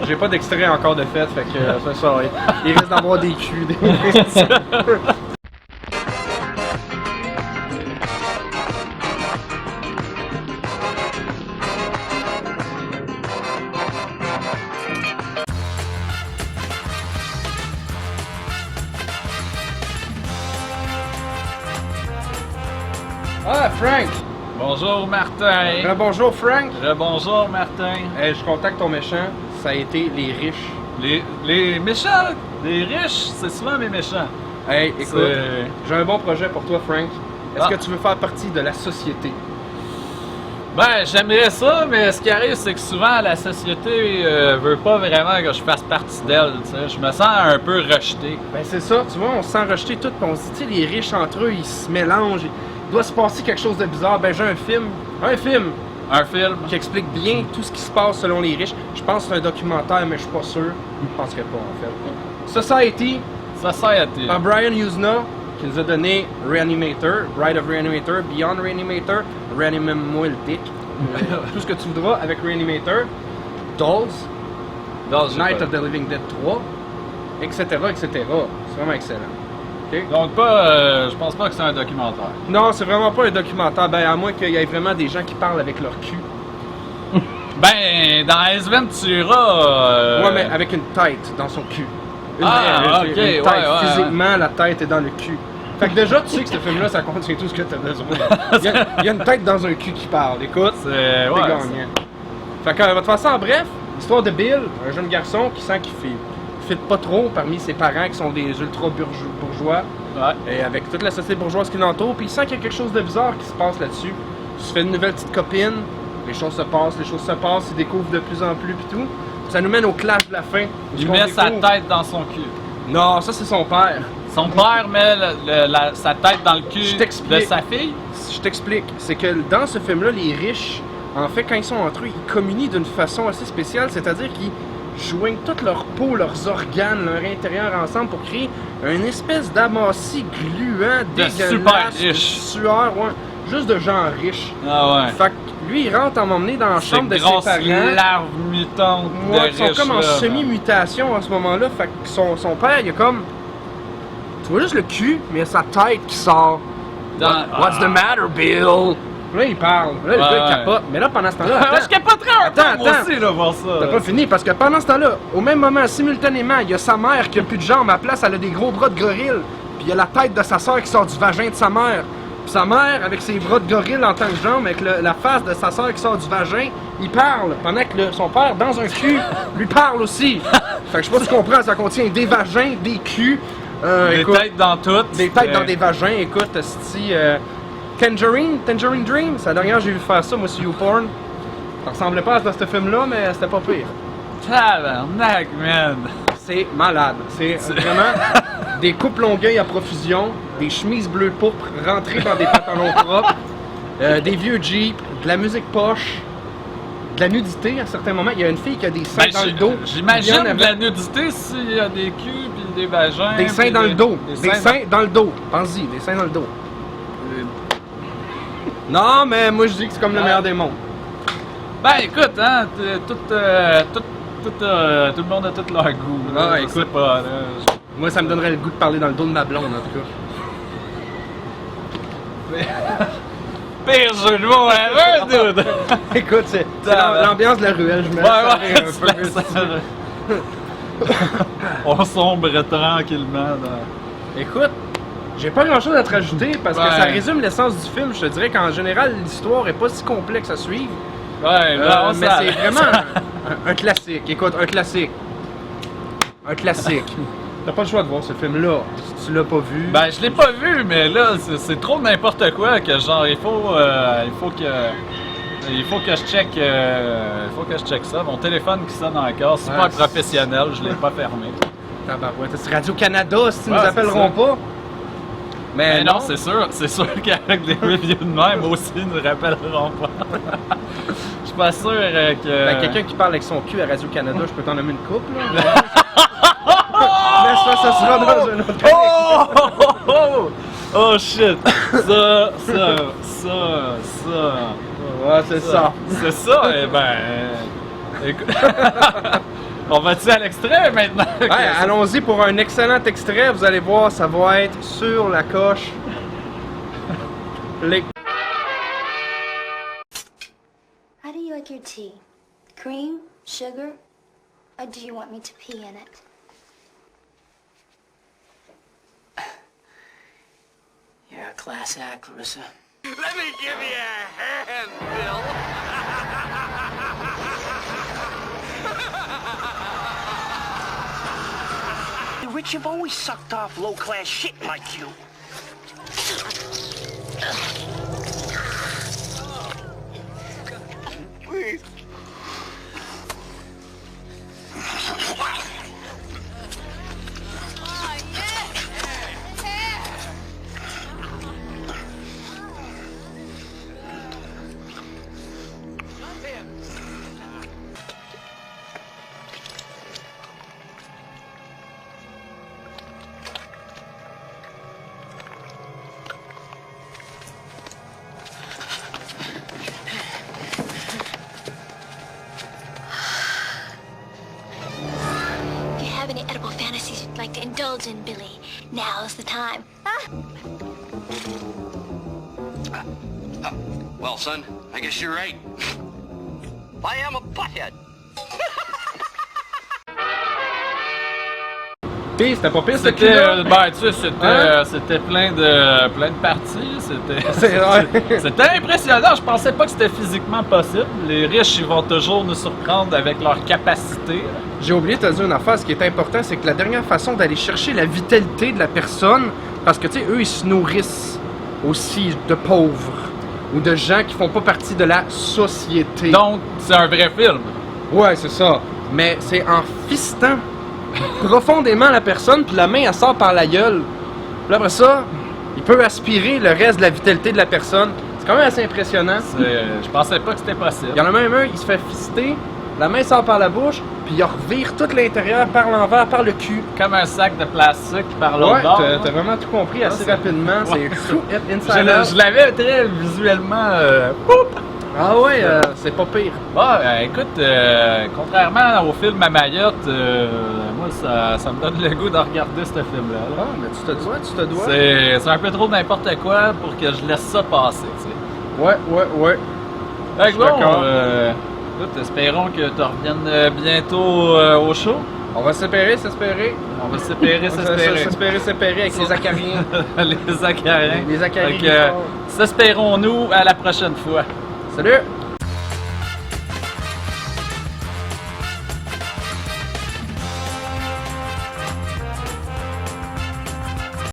J'ai pas d'extrait encore de fait que c'est ça. Il risque d'avoir des culs. Ah, Frank! Bonjour Martin! Bonjour, Frank! Bonjour Martin! Hey, je contacte ton méchant, ça a été les riches. Les méchants! Les riches, c'est souvent les méchants. Hey, écoute, j'ai un bon projet pour toi, Frank. Est-ce que tu veux faire partie de la société? Ben, j'aimerais ça, mais ce qui arrive, c'est que souvent la société veut pas vraiment que je fasse partie d'elle. Je me sens un peu rejeté. Ben, c'est ça, tu vois, on se sent rejeté tout, puis on se dit, tu sais, les riches entre eux, ils se mélangent. Il doit se passer quelque chose de bizarre. Ben, j'ai un film qui explique bien tout ce qui se passe selon les riches. Je pense que c'est un documentaire, mais je suis pas sûr. Je penserais pas, en fait. Society par Brian Usna, qui nous a donné Reanimator, Bride of Reanimator, Beyond Reanimator, Reanimate-moi le dick. Tout ce que tu voudras avec Reanimator, Dolls, Night of the Living Dead 3, etc., etc. C'est vraiment excellent. Okay. Donc je pense pas que c'est un documentaire. Non, c'est vraiment pas un documentaire, ben à moins qu'il y ait vraiment des gens qui parlent avec leur cul. Ben, dans Ace Ventura... Ouais, mais avec une tête dans son cul. Une ok, tête, ouais. physiquement, la tête est dans le cul. Fait que déjà, tu sais que ce film-là, ça contient tout ce que t'as besoin. Il y a une tête dans un cul qui parle, écoute, c'est gagnant. Fait que, de toute façon, bref, l'histoire de Bill, un jeune garçon qui sent qu'il fit pas trop parmi ses parents qui sont des ultra-bourgeois, et avec toute la société bourgeoise qui l'entoure, puis il sent qu'il y a quelque chose de bizarre qui se passe là-dessus. Il se fait une nouvelle petite copine, les choses se passent, il découvre de plus en plus, puis tout. Ça nous mène au clash de la fin. Il met sa tête dans son cul. Non, ça c'est son père. Son père met sa tête dans le cul de sa fille? Je t'explique. C'est que dans ce film-là, les riches, en fait, quand ils sont entre eux, ils communient d'une façon assez spéciale, c'est-à-dire qu'ils joignent toute leur peau, leurs organes, leur intérieur ensemble pour créer une espèce d'amassis gluant, dégueulasse, super riche. Sueur, ouais, juste de gens riches. Ah ouais. Fait que lui, il rentre à m'emmener dans la chambre de ses parents. Larves mutantes de riches. Ils sont comme en semi-mutation en ce moment-là. Fait que son père, il a comme... Tu vois juste le cul, mais il y a sa tête qui sort. What's the matter, Bill? Là, il parle. Là, le gars, il capote. Mais là, pendant ce temps-là... Attends, je capoterais un peu, moi aussi, là, voir ça. T'as pas fini, parce que pendant ce temps-là, au même moment, simultanément, il y a sa mère qui a plus de jambes. À la place, elle a des gros bras de gorille. Puis il y a la tête de sa soeur qui sort du vagin de sa mère. Puis sa mère, avec ses bras de gorille en tant que jambes, avec la face de sa soeur qui sort du vagin, il parle. Pendant que son père, dans un cul, lui parle aussi. Fait que je sais pas si tu comprends, ça contient des vagins, des culs. Des têtes dans toutes. Des têtes dans des vagins. Écoute, Tangerine Dream, c'est la dernière que j'ai vu faire ça, moi, sur YouPorn. Ça ressemblait pas à ce film-là, mais c'était pas pire. Tabarnak, man! C'est malade. C'est vraiment des coupes longueuil à profusion, des chemises bleues pourpres rentrées dans des pantalons propres, des vieux Jeeps, de la musique poche, de la nudité à certains moments. Il y a une fille qui a des seins dans le dos. J'imagine de la nudité s'il y a des culs puis des vagins. Des seins dans le dos. Des seins dans le dos. Pense-y, des seins dans le dos. Non, mais moi je dis que c'est comme le meilleur des mondes. Ben écoute, hein, tout le monde a tout leur goût. Ah, écoute, pas, moi ça me donnerait le goût de parler dans le dos de ma blonde en tout cas. Pire jeu de mots ever, dude! Écoute, c'est l'ambiance de la ruelle, je me laisse un peu. On sombre tranquillement dans... Écoute, j'ai pas grand chose à te rajouter parce que ça résume l'essence du film. Je te dirais qu'en général, l'histoire est pas si complexe à suivre. Ouais, mais c'est vraiment un classique. Écoute, un classique. Un classique. T'as pas le choix de voir ce film-là si tu l'as pas vu. Ben, je l'ai pas vu, mais là, c'est trop n'importe quoi que genre, il faut que je check ça. Mon téléphone qui sonne encore, super professionnel, je l'ai pas fermé. C'est Radio-Canada, si nous appelleront pas. Mais non, c'est sûr qu'avec des reviews de même aussi, ils nous rappelleront pas. Je suis pas sûr que... Ben, quelqu'un qui parle avec son cul à Radio-Canada, je peux t'en nommer une couple, là. Mais ça sera dans un autre Oh shit! Ça. Ouais, c'est ça. C'est ça, eh ben... Écoute... On va-tu à l'extrait maintenant? Ouais, allons-y pour un excellent extrait. Vous allez voir, ça va être sur la coche. How do you like your tea? Cream? Sugar? Or do you want me to pee in it? You're a class act, Clarissa. Let me give you a hand, Bill. The rich have always sucked off low-class shit like you. Please. Any edible fantasies you'd like to indulge in, Billy? Now's the time. Well, son, I guess you're right. I am a butthead. Puis c'était pas pire, C'était, là. tu sais, c'était plein de parties. C'était impressionnant. Je pensais pas que c'était physiquement possible. Les riches, ils vont toujours nous surprendre avec leur capacité. J'ai oublié de te dire une affaire. Ce qui est important, c'est que la dernière façon d'aller chercher la vitalité de la personne, parce que, tu sais, eux, ils se nourrissent aussi de pauvres ou de gens qui font pas partie de la société. Donc, c'est un vrai film. Ouais, c'est ça. Mais c'est en fistant profondément la personne, puis la main, elle sort par la gueule. Puis après ça, il peut aspirer le reste de la vitalité de la personne. C'est quand même assez impressionnant. Je pensais pas que c'était possible. Il y en a même un, il se fait fister, la main sort par la bouche, puis il revire tout l'intérieur par l'envers, par le cul. Comme un sac de plastique par l'autre bord. Ouais, t'as vraiment tout compris assez rapidement. Ouais. C'est fou, inside out. Je l'avais très visuellement... Ah ouais, c'est pas pire. Bon, écoute, contrairement au film à Mayotte, moi, ça me donne le goût de regarder ce film-là. Ah, mais tu te dois. C'est un peu trop n'importe quoi pour que je laisse ça passer, tu sais. Ouais. Fait que bon, d'accord. écoute, espérons que tu reviennes bientôt au show. On va s'espérer. On va s'espérer avec les acariens. Les acariens. Les acariens. Fait que, s'espérons-nous à la prochaine fois. Salut!